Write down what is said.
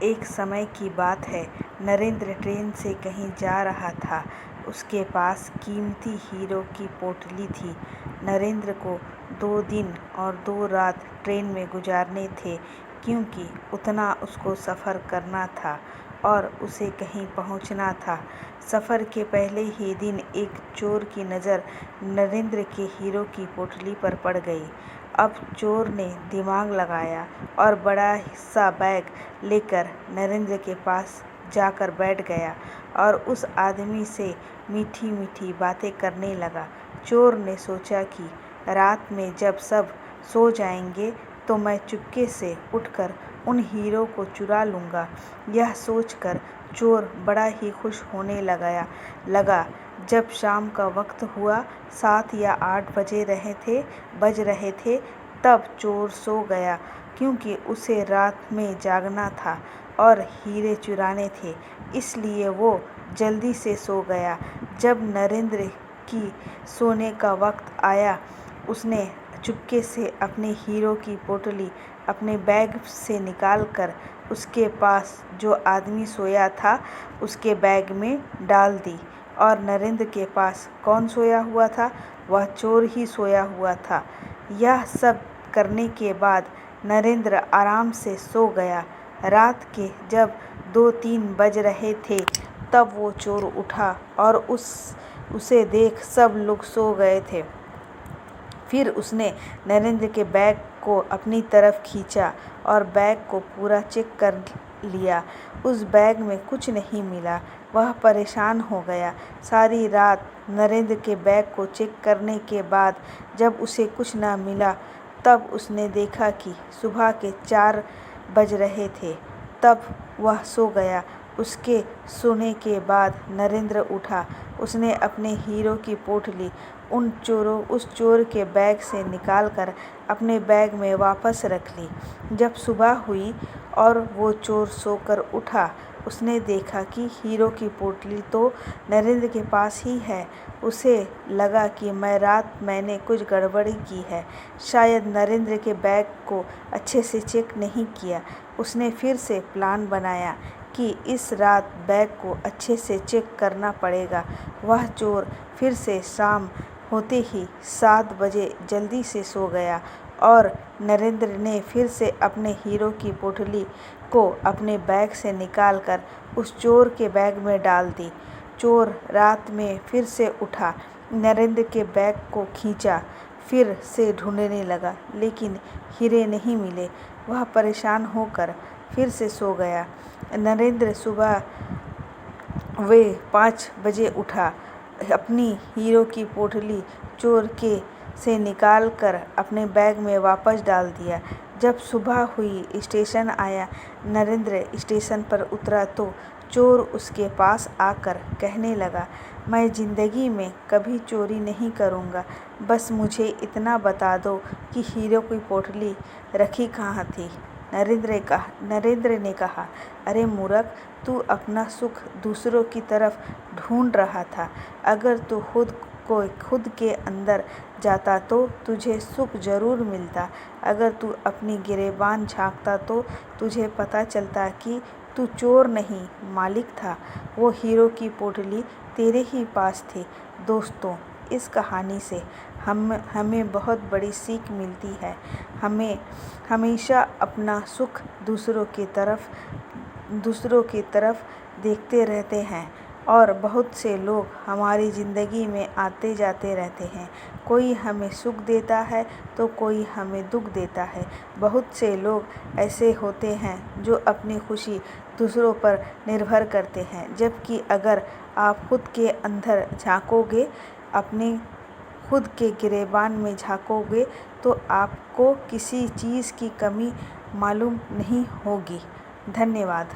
एक समय की बात है। नरेंद्र ट्रेन से कहीं जा रहा था। उसके पास कीमती हीरो की पोटली थी। नरेंद्र को 2 दिन और 2 रात ट्रेन में गुजारने थे, क्योंकि उतना उसको सफ़र करना था और उसे कहीं पहुंचना था। सफ़र के पहले ही दिन एक चोर की नज़र नरेंद्र के हीरो की पोटली पर पड़ गई। अब चोर ने दिमाग लगाया और बड़ा सा बैग लेकर नरेंद्र के पास जाकर बैठ गया और उस आदमी से मीठी मीठी बातें करने लगा। चोर ने सोचा कि रात में जब सब सो जाएंगे तो मैं चुपके से उठकर उन हीरो को चुरा लूँगा। यह सोचकर चोर बड़ा ही खुश होने लगा। जब शाम का वक्त हुआ, 7 या 8 बज रहे थे, तब चोर सो गया, क्योंकि उसे रात में जागना था और हीरे चुराने थे, इसलिए वो जल्दी से सो गया। जब नरेंद्र की सोने का वक्त आया, उसने चुपके से अपने हीरो की पोटली अपने बैग से निकालकर उसके पास जो आदमी सोया था उसके बैग में डाल दी। और नरेंद्र के पास कौन सोया हुआ था? वह चोर ही सोया हुआ था। यह सब करने के बाद नरेंद्र आराम से सो गया। रात के जब 2-3 बज रहे थे, तब वो चोर उठा और उसे देख सब लोग सो गए थे। फिर उसने नरेंद्र के बैग को अपनी तरफ खींचा और बैग को पूरा चेक कर लिया। उस बैग में कुछ नहीं मिला। वह परेशान हो गया। सारी रात नरेंद्र के बैग को चेक करने के बाद जब उसे कुछ न मिला, तब उसने देखा कि सुबह के 4 बज रहे थे। तब वह सो गया। उसके सोने के बाद नरेंद्र उठा। उसने अपने हीरो की पोटली उस चोर के बैग से निकालकर अपने बैग में वापस रख ली। जब सुबह हुई और वो चोर सोकर उठा, उसने देखा कि हीरो की पोटली तो नरेंद्र के पास ही है। उसे लगा कि मैंने कुछ गड़बड़ी की है, शायद नरेंद्र के बैग को अच्छे से चेक नहीं किया। उसने फिर से प्लान बनाया कि इस रात बैग को अच्छे से चेक करना पड़ेगा। वह चोर फिर से शाम होते ही 7 बजे जल्दी से सो गया और नरेंद्र ने फिर से अपने हीरो की पोटली को अपने बैग से निकालकर उस चोर के बैग में डाल दी। चोर रात में फिर से उठा, नरेंद्र के बैग को खींचा, फिर से ढूंढने लगा, लेकिन हीरे नहीं मिले। वह परेशान होकर फिर से सो गया। नरेंद्र सुबह 5 बजे उठा, अपनी हीरो की पोटली चोर से निकालकर अपने बैग में वापस डाल दिया। जब सुबह हुई, स्टेशन आया। नरेंद्र स्टेशन पर उतरा तो चोर उसके पास आकर कहने लगा, मैं ज़िंदगी में कभी चोरी नहीं करूँगा, बस मुझे इतना बता दो कि हीरो की पोटली रखी कहाँ थी। नरेंद्र ने कहा, अरे मूर्ख, तू अपना सुख दूसरों की तरफ ढूंढ रहा था। अगर तू खुद के अंदर जाता तो तुझे सुख जरूर मिलता। अगर तू अपनी गिरेबान झांकता तो तुझे पता चलता कि तू चोर नहीं, मालिक था। वो हीरो की पोटली तेरे ही पास थी। दोस्तों, इस कहानी से हमें बहुत बड़ी सीख मिलती है। हमें हमेशा अपना सुख दूसरों की तरफ देखते रहते हैं और बहुत से लोग हमारी ज़िंदगी में आते जाते रहते हैं। कोई हमें सुख देता है तो कोई हमें दुख देता है। बहुत से लोग ऐसे होते हैं जो अपनी खुशी दूसरों पर निर्भर करते हैं, जबकि अगर आप खुद के अंदर झांकोगे, अपने खुद के गिरेबान में झांकोगे, तो आपको किसी चीज़ की कमी मालूम नहीं होगी। धन्यवाद।